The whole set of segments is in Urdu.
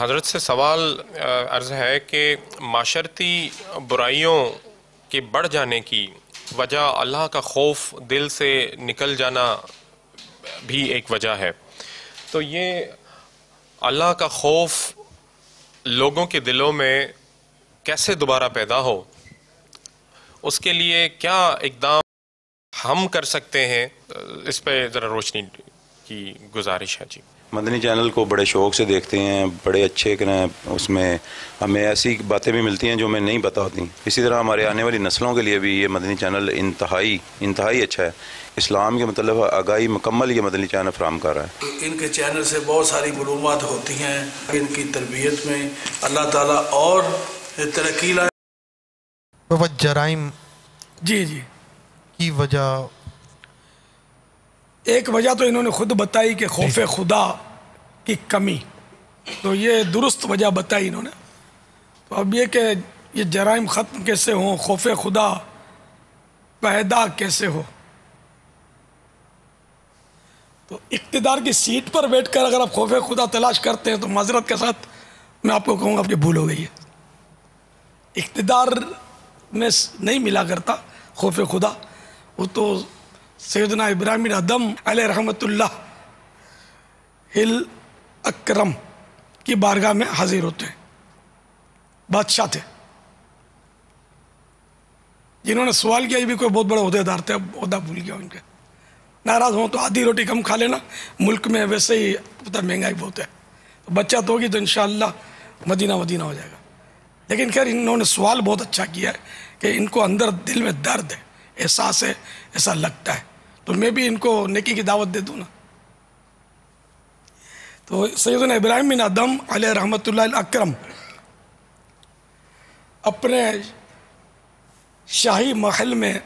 حضرت سے سوال عرض ہے کہ معاشرتی برائیوں کے بڑھ جانے کی وجہ اللہ کا خوف دل سے نکل جانا بھی ایک وجہ ہے، تو یہ اللہ کا خوف لوگوں کے دلوں میں کیسے دوبارہ پیدا ہو، اس کے لیے کیا اقدام ہم کر سکتے ہیں، اس پہ ذرا روشنی کی گزارش ہے۔ جی، مدنی چینل کو بڑے شوق سے دیکھتے ہیں، بڑے اچھے اس میں ہمیں ایسی باتیں بھی ملتی ہیں جو ہمیں نہیں پتہ ہوتی۔ اسی طرح ہمارے آنے والی نسلوں کے لیے بھی یہ مدنی چینل انتہائی اچھا ہے، اسلام کے مطلب آگاہی مکمل یہ مدنی چینل فراہم کر رہا ہے۔ ان کے چینل سے بہت ساری معلومات ہوتی ہیں، ان کی تربیت میں اللہ تعالیٰ اور ترقی لائے۔ جرائم جی کی وجہ، ایک وجہ تو انہوں نے خود بتائی کہ خوف خدا کی کمی، تو یہ درست وجہ بتائی انہوں نے۔ تو اب یہ کہ یہ جرائم ختم کیسے ہوں، خوف خدا پیدا کیسے ہو، تو اقتدار کی سیٹ پر بیٹھ کر اگر آپ خوف خدا تلاش کرتے ہیں تو معذرت کے ساتھ میں آپ کو کہوں گا آپ کی بھول ہو گئی ہے۔ اقتدار میں نہیں ملا کرتا خوف خدا، وہ تو سیدنا ابراہیم بن ادم علیہ رحمت اللہ اکرم کی بارگاہ میں حاضر ہوتے ہیں، بادشاہ تھے جنہوں نے سوال کیا، یہ بھی کوئی بہت بڑا عہدے دار تھے، اب عہدہ بھول گیا ان کے، ناراض ہوں تو آدھی روٹی کم کھا لینا، ملک میں ویسے ہی پتہ مہنگائی بہت ہے، تو بچت ہوگی تو انشاءاللہ مدینہ ہو جائے گا۔ لیکن خیر انہوں نے سوال بہت اچھا کیا ہے کہ ان کو اندر دل میں درد ہے، احساس ہے، ایسا لگتا ہے، تو میں بھی ان کو نیکی کی دعوت دے دوں نا۔ تو سیدنا ابراہیم بن ادم علیہ رحمت اللہ اکرم اپنے شاہی محل میں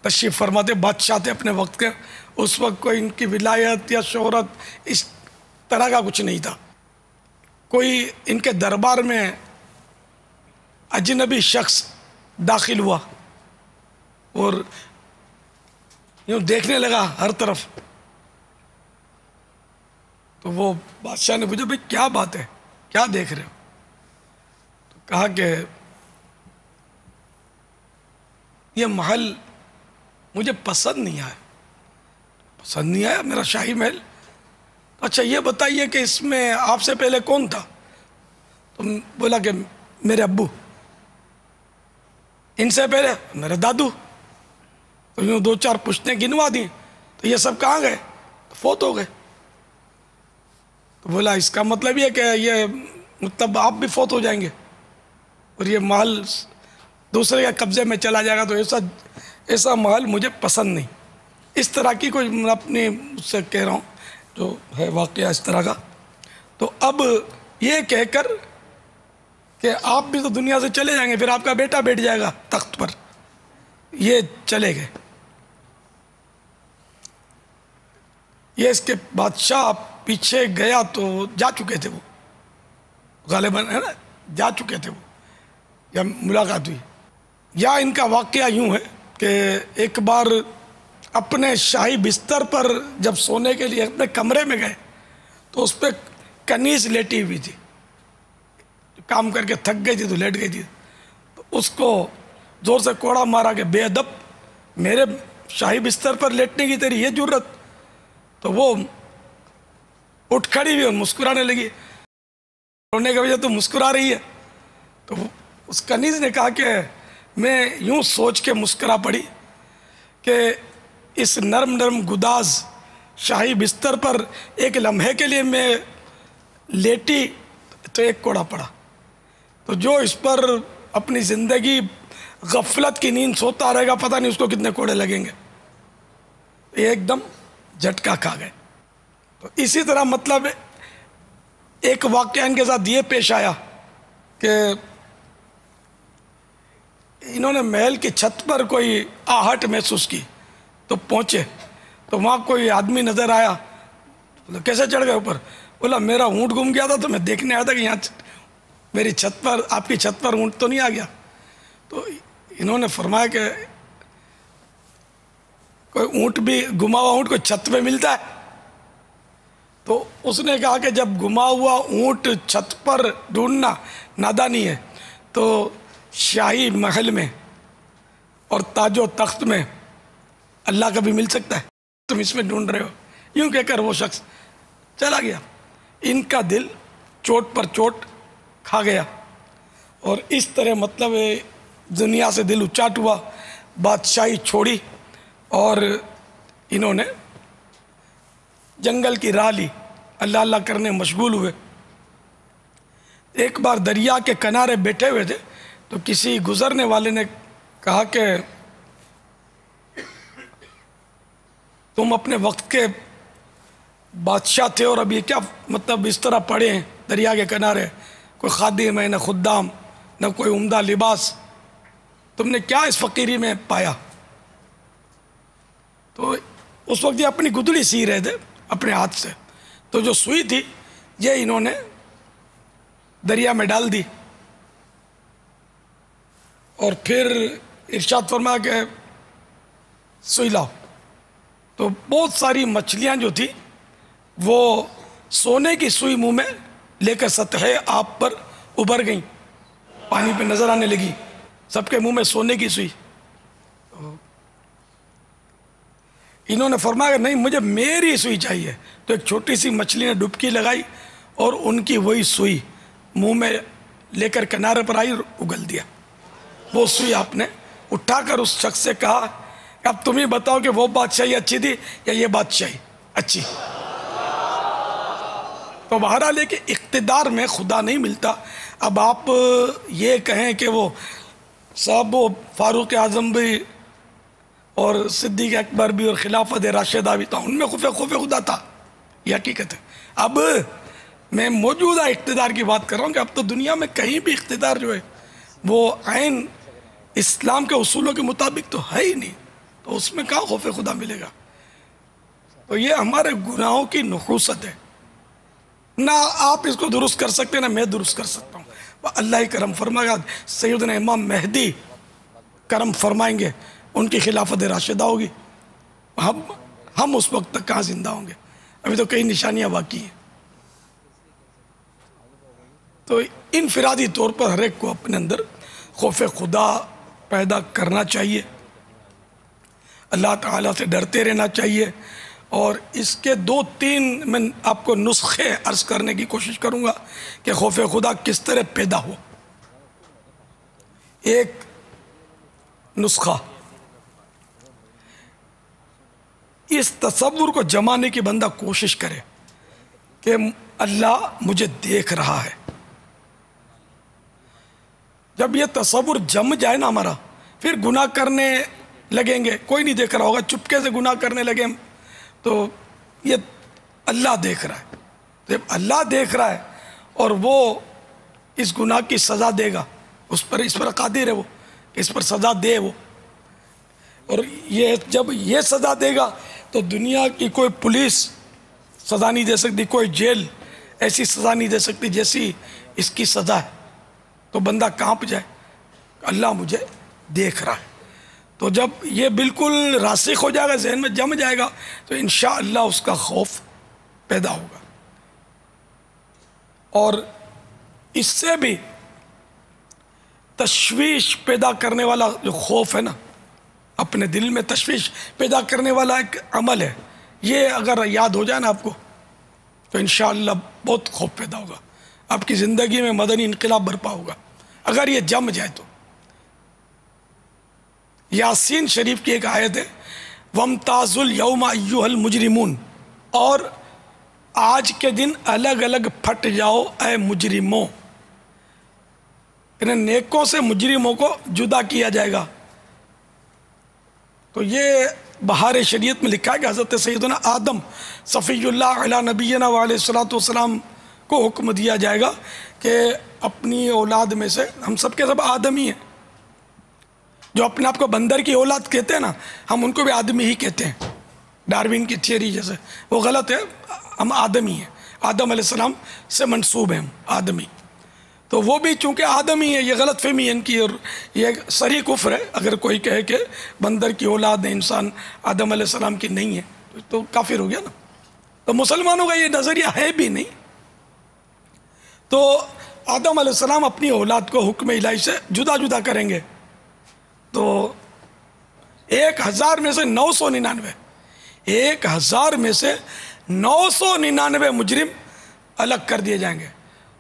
تشریف فرماتے، بادشاہ تھے اپنے وقت کے، اس وقت کوئی ان کی ولایت یا شہرت اس طرح کا کچھ نہیں تھا، کوئی ان کے دربار میں اجنبی شخص داخل ہوا اور یوں دیکھنے لگا ہر طرف، تو وہ بادشاہ نے پوچھا بھئی کیا بات ہے، کیا دیکھ رہے ہو؟ تو کہا کہ یہ محل مجھے پسند نہیں آیا میرا شاہی محل۔ اچھا یہ بتائیے کہ اس میں آپ سے پہلے کون تھا؟ تو بولا کہ میرے ابو، ان سے پہلے میرے دادو، تو یوں دو چار پشتیں گنوا دیں، تو یہ سب کہاں گئے؟ تو فوت ہو گئے۔ تو بولا اس کا مطلب یہ کہ یہ مطلب آپ بھی فوت ہو جائیں گے اور یہ محل دوسرے کے قبضے میں چلا جائے گا، تو ایسا محل مجھے پسند نہیں۔ اس طرح کی کوئی میں اپنی اس سے کہہ رہا ہوں جو ہے واقعہ اس طرح کا۔ تو اب یہ کہہ کر کہ آپ بھی تو دنیا سے چلے جائیں گے، پھر آپ کا بیٹا بیٹھ جائے گا تخت پر، یہ چلے گئے۔ یہ اس کے بادشاہ پیچھے گیا تو جا چکے تھے، وہ غالباً ہے نا جا چکے تھے، وہ یا ملاقات ہوئی، یا ان کا واقعہ یوں ہے کہ ایک بار اپنے شاہی بستر پر جب سونے کے لیے اپنے کمرے میں گئے تو اس پہ کنیز لیٹی ہوئی تھی، کام کر کے تھک گئی تھی تو لیٹ گئی تھی، تو اس کو زور سے کوڑا مارا کہ بے ادب، میرے شاہی بستر پر لیٹنے کی تیری یہ جرت؟ تو وہ اٹھ کھڑی ہوئی اور مسکرانے لگی، رونے کی وجہ تو مسکرا رہی ہے۔ تو اس کنیز نے کہا کہ میں یوں سوچ کے مسکرا پڑی کہ اس نرم گداز شاہی بستر پر ایک لمحے کے لیے میں لیٹی تو ایک کوڑا پڑا، تو جو اس پر اپنی زندگی غفلت کی نیند سوتا رہے گا، پتہ نہیں اس کو کتنے کوڑے لگیں گے۔ ایک دم جھٹکا کھا گئے۔ تو اسی طرح مطلب ایک واقعہ ان کے ساتھ یہ پیش آیا کہ انہوں نے محل کی چھت پر کوئی آہٹ محسوس کی تو پہنچے، تو وہاں کوئی آدمی نظر آیا، بولا کیسے چڑھ گئے اوپر؟ بولا میرا اونٹ گم گیا تھا تو میں دیکھنے آیا تھا کہ یہاں میری چھت پر، آپ کی چھت پر اونٹ تو نہیں آ گیا؟ تو انہوں نے فرمایا کہ کوئی اونٹ بھی، گما ہوا اونٹ کوئی چھت پہ ملتا ہے؟ تو اس نے کہا کہ جب گما ہوا اونٹ چھت پر ڈھونڈنا نادانی ہے تو شاہی محل میں اور تاج و تخت میں اللہ کا بھی مل سکتا ہے، تم اس میں ڈھونڈ رہے ہو۔ یوں کہہ کر وہ شخص چلا گیا۔ ان کا دل چوٹ پر چوٹ کھا گیا اور اس طرح مطلب دنیا سے دل اچاٹ ہوا، بادشاہی چھوڑی اور انہوں نے جنگل کی راہ لی، اللہ اللہ کرنے مشغول ہوئے۔ ایک بار دریا کے کنارے بیٹھے ہوئے تھے تو کسی گزرنے والے نے کہا کہ تم اپنے وقت کے بادشاہ تھے اور اب یہ کیا مطلب اس طرح پڑے ہیں دریا کے کنارے، کوئی خادم ہے نہ خدام نہ کوئی عمدہ لباس، تم نے کیا اس فقیری میں پایا؟ تو اس وقت یہ اپنی گدڑی سی رہے تھے اپنے ہاتھ سے، تو جو سوئی تھی یہ انہوں نے دریا میں ڈال دی اور پھر ارشاد فرمایا کہ سوئی لاؤ۔ تو بہت ساری مچھلیاں جو تھی وہ سونے کی سوئی منہ میں لے کر سطح آب پر ابھر گئیں، پانی پہ نظر آنے لگی، سب کے منہ میں سونے کی سوئی۔ انہوں نے فرمایا کہ نہیں، مجھے میری سوئی چاہیے۔ تو ایک چھوٹی سی مچھلی نے ڈبکی لگائی اور ان کی وہی سوئی منہ میں لے کر کنارے پر آئی اور اگل دیا۔ وہ سوئی آپ نے اٹھا کر اس شخص سے کہا کہ اب تم ہی بتاؤ کہ وہ بادشاہی اچھی تھی یا یہ بادشاہی اچھی۔ تو بہرحال ہے کہ اقتدار میں خدا نہیں ملتا۔ اب آپ یہ کہیں کہ وہ صاحب وہ فاروق اعظم بھی اور صدیق اکبر بھی اور خلافت راشدہ بھی تھا، ان میں خوف خدا تھا، یہ حقیقت ہے۔ اب میں موجودہ اقتدار کی بات کر رہا ہوں کہ اب تو دنیا میں کہیں بھی اقتدار جو ہے وہ عین اسلام کے اصولوں کے مطابق تو ہے ہی نہیں، تو اس میں کہاں خوف خدا ملے گا؟ تو یہ ہمارے گناہوں کی نحوست ہے، نہ آپ اس کو درست کر سکتے نہ میں درست کر سکتا ہوں۔ اللہ ہی کرم فرمائے گا، سیدنا امام مہدی کرم فرمائیں گے، ان کی خلافت راشدہ ہوگی، ہم اس وقت تک کہاں زندہ ہوں گے؟ ابھی تو کئی نشانیاں باقی ہیں۔ تو انفرادی طور پر ہر ایک کو اپنے اندر خوف خدا پیدا کرنا چاہیے، اللہ تعالیٰ سے ڈرتے رہنا چاہیے، اور اس کے 2-3 میں آپ کو نسخے عرض کرنے کی کوشش کروں گا کہ خوف خدا کس طرح پیدا ہو۔ ایک نسخہ، اس تصور کو جمانے کی بندہ کوشش کرے کہ اللہ مجھے دیکھ رہا ہے۔ جب یہ تصور جم جائے نا ہمارا، پھر گناہ کرنے لگیں گے، کوئی نہیں دیکھ رہا ہوگا، چپکے سے گناہ کرنے لگیں تو یہ اللہ دیکھ رہا ہے۔ جب اللہ دیکھ رہا ہے اور وہ اس گناہ کی سزا دے گا، اس پر قادر ہے وہ کہ اس پر سزا دے وہ، اور یہ جب یہ سزا دے گا تو دنیا کی کوئی پولیس سزا نہیں دے سکتی، کوئی جیل ایسی سزا نہیں دے سکتی جیسی اس کی سزا ہے۔ تو بندہ کانپ جائے، اللہ مجھے دیکھ رہا ہے۔ تو جب یہ بالکل راسخ ہو جائے گا، ذہن میں جم جائے گا، تو انشاءاللہ اس کا خوف پیدا ہوگا۔ اور اس سے بھی تشویش پیدا کرنے والا جو خوف ہے نا، اپنے دل میں تشویش پیدا کرنے والا ایک عمل ہے، یہ اگر یاد ہو جائے نا آپ کو تو انشاءاللہ بہت خوف پیدا ہوگا، آپ کی زندگی میں مدنی انقلاب برپا ہوگا اگر یہ جم جائے تو۔ یاسین شریف کی ایک آیت ہے، وَامْتَازُوا الْيَوْمَ أَيُّهَا الْمُجْرِمُونَ، اور آج کے دن الگ الگ پھٹ جاؤ اے مجرموں، انہیں نیکوں سے مجرموں کو جدا کیا جائے گا۔ تو یہ بہار شریعت میں لکھا ہے کہ حضرت سیدنا آدم صفی اللہ علیہ نبینا وعلیہ الصلوۃ والسلام کو حکم دیا جائے گا کہ اپنی اولاد میں سے، ہم سب کے سب آدمی ہیں، جو اپنے آپ کو بندر کی اولاد کہتے ہیں نا، ہم ان کو بھی آدمی ہی کہتے ہیں، ڈاروین کی تھیوری جیسے، وہ غلط ہے، ہم آدمی ہیں، آدم علیہ السلام سے منسوب ہیں ہم آدمی۔ تو وہ بھی چونکہ آدمی ہے، یہ غلط فہمی ہے ان کی، اور یہ صریح کفر ہے اگر کوئی کہے کہ بندر کی اولاد ہے انسان، آدم علیہ السلام کی نہیں ہے، تو کافر ہو گیا نا۔ تو مسلمانوں کا یہ نظریہ ہے بھی نہیں. تو آدم علیہ السلام اپنی اولاد کو حکم الہی سے جدا جدا کریں گے تو 1000 میں سے 999 1000 میں سے 999 مجرم الگ کر دیے جائیں گے.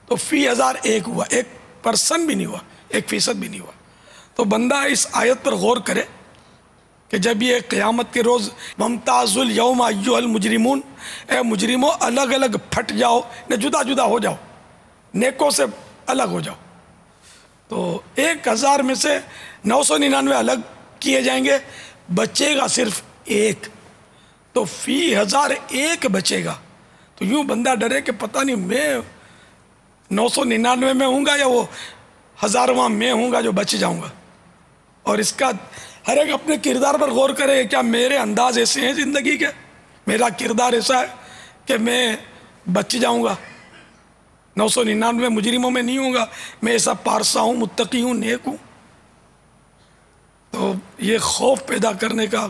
تو فی 1000 ایک ہوا, 1% بھی نہیں ہوا, 1% بھی نہیں ہوا. تو بندہ اس آیت پر غور کرے کہ جب یہ قیامت کے روز ممتاز الیوم ایھا المجرمون, اے مجرموں الگ الگ پھٹ جاؤ, جدا جدا ہو جاؤ, نیکوں سے الگ ہو جاؤ. تو 1000 میں سے 999 الگ کیے جائیں گے, بچے گا صرف ایک. تو فی 1000 ایک بچے گا. تو یوں بندہ ڈرے کہ پتہ نہیں میں 999 میں ہوں گا یا وہ 1000واں میں ہوں گا جو بچ جاؤں گا. اور اس کا ہر ایک اپنے کردار پر غور کرے, کیا میرے انداز ایسے ہیں زندگی کے, میرا کردار ایسا ہے کہ میں بچ جاؤں گا, 999 مجرموں میں نہیں ہوں گا, میں ایسا پارسا ہوں, متقی ہوں, نیک ہوں. تو یہ خوف پیدا کرنے کا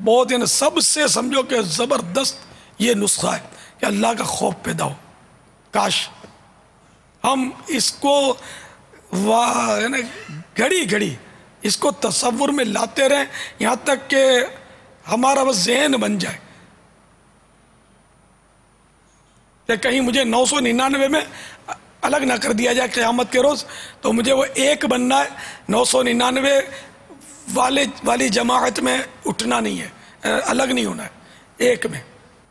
بہت, یعنی سب سے سمجھو کہ زبردست یہ نسخہ ہے کہ اللہ کا خوف پیدا ہو. کاش ہم اس کو یعنی گھڑی گھڑی اس کو تصور میں لاتے رہیں یہاں تک کہ ہمارا وہ ذہن بن جائے کہ کہیں مجھے 999 میں الگ نہ کر دیا جائے قیامت کے روز, تو مجھے وہ ایک بننا ہے, 999 والی جماعت میں اٹھنا نہیں ہے, الگ نہیں ہونا ہے, ایک میں.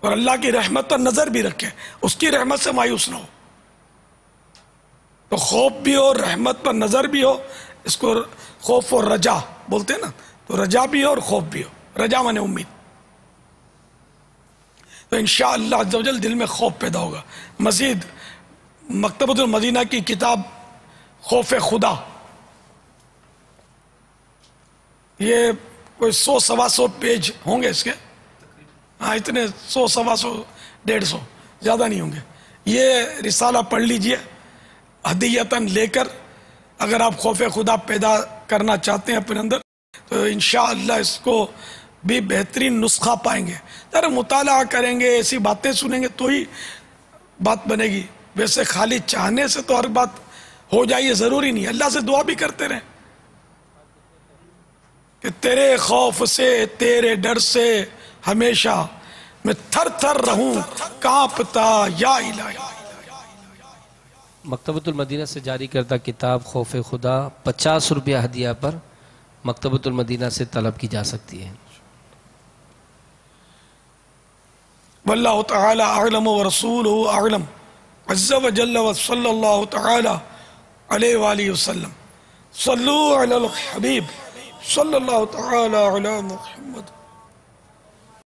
اور اللہ کی رحمت پر نظر بھی رکھے, اس کی رحمت سے مایوس نہ ہو. تو خوف بھی ہو, رحمت پر نظر بھی ہو, اس کو خوف اور رجا بولتے ہیں نا, تو رجا بھی ہو اور خوف بھی ہو. رجا مانے امید. تو انشاءاللہ عز و جل دل میں خوف پیدا ہوگا. مزید مکتبۃ المدینہ کی کتاب خوف خدا, یہ کوئی 100-125 پیج ہوں گے اس کے, ہاں اتنے 100-125 150 زیادہ نہیں ہوں گے. یہ رسالہ پڑھ لیجئے ہدیتاً لے کر, اگر آپ خوف خدا پیدا کرنا چاہتے ہیں اپنے اندر تو انشاءاللہ اس کو بھی بہترین نسخہ پائیں گے. ذرا مطالعہ کریں گے, ایسی باتیں سنیں گے تو ہی بات بنے گی. ویسے خالی چاہنے سے تو ہر بات ہو جائے یہ ضروری نہیں. اللہ سے دعا بھی کرتے رہیں کہ تیرے خوف سے, تیرے ڈر سے ہمیشہ میں تھر تھر رہوں کانپتا یا الہی. مکتبۃ المدینہ سے جاری کردہ کتاب خوف خدا 50 روپیہ ہدیہ پر مکتبۃ المدینہ سے طلب کی جا سکتی ہے. واللہ تعالی اعلم ورسولہ اعلم عز وجل وصلی اللہ تعالی علیہ وآلہ وسلم. صلو علی الحبیب صلی اللہ تعالی علی محمد.